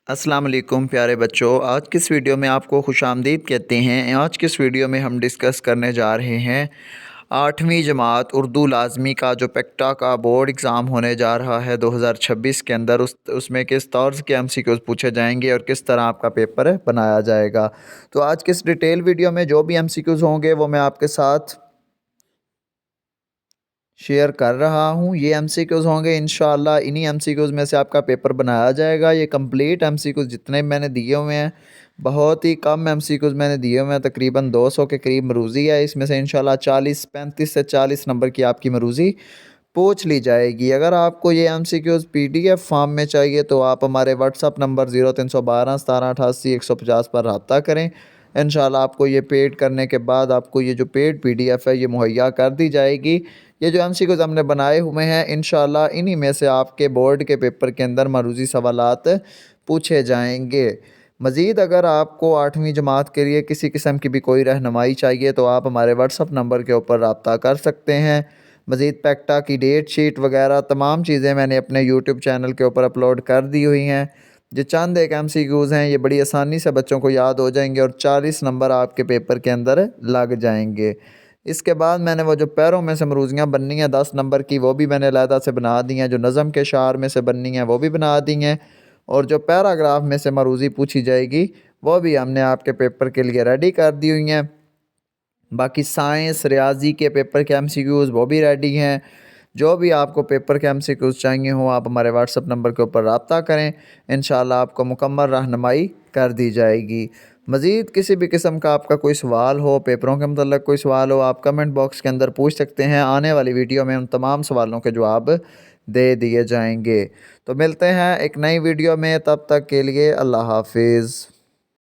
अस्सलाम वालेकुम प्यारे बच्चों। आज की इस वीडियो में आपको खुश आमदीद कहते हैं। आज की इस वीडियो में हम डिस्कस करने जा रहे हैं 8वीं जमात उर्दू लाज़मी का जो पेक्टा का बोर्ड एग्ज़ाम होने जा रहा है 2026 के अंदर उसमें किस तौर के MCQs पूछे जाएंगे और किस तरह आपका पेपर बनाया जाएगा। तो आज की इस डिटेल वीडियो में जो भी MCQs होंगे वो मैं आपके साथ शेयर कर रहा हूँ। ये MCQs होंगे, इंशाअल्लाह इन्हीं MCQs में से आपका पेपर बनाया जाएगा। ये कंप्लीट MCQs जितने मैंने दिए हुए हैं, बहुत ही कम MCQs मैंने दिए हुए हैं, तकरीबन 200 के करीब मरूज़ी है। इसमें से इंशाअल्लाह 35 से 40 नंबर की आपकी मरूज़ी पूछ ली जाएगी। अगर आपको ये MCQs PDF फॉर्म में चाहिए तो आप हमारे व्हाट्सअप नंबर 0312 17 88 150 पर रब्ता करें। इंशाअल्लाह आपको ये पेड करने के बाद आपको ये जो पेड PDF है ये मुहैया कर दी जाएगी। ये जो MCQs हमने बनाए हुए हैं इंशाअल्लाह इन्हीं में से आपके बोर्ड के पेपर के अंदर मरूज़ी सवालात पूछे जाएंगे। मज़ीद अगर आपको 8वीं जमात के लिए किसी किस्म की भी कोई रहनुमाई चाहिए तो आप हमारे व्हाट्सअप नंबर के ऊपर रब्ता कर सकते हैं। मज़ीद पेक्टा की डेट शीट वगैरह तमाम चीज़ें मैंने अपने यूट्यूब चैनल के ऊपर अपलोड कर दी हुई हैं। जो चंद एक MCQs हैं ये बड़ी आसानी से बच्चों को याद हो जाएंगे और 40 नंबर आपके पेपर के अंदर लग जाएंगे। इसके बाद मैंने वो जो पैरों में से मरूज़ियाँ बननी हैं 10 नंबर की, वो भी मैंने अलहदा से बना दी हैं। जो नज़म के शार में से बननी हैं वो भी बना दी हैं, और जो पैराग्राफ में से मरूज़ी पूछी जाएगी वो भी हमने आपके पेपर के लिए रेडी कर दी हुई हैं। बाकी साइंस रियाजी के पेपर के MCQs वो भी रेडी हैं। जो भी आपको पेपर के MCQs चाहिए हो आप हमारे व्हाट्सअप नंबर के ऊपर रब्ता करें, इंशाअल्लाह आपको मुकम्मल रहनुमाई कर दी जाएगी। मज़ीद किसी भी किस्म का आपका कोई सवाल हो, पेपरों के मतलब कोई सवाल हो, आप कमेंट बॉक्स के अंदर पूछ सकते हैं। आने वाली वीडियो में उन तमाम सवालों के जवाब दे दिए जाएंगे। तो मिलते हैं एक नई वीडियो में, तब तक के लिए अल्लाह हाफिज़।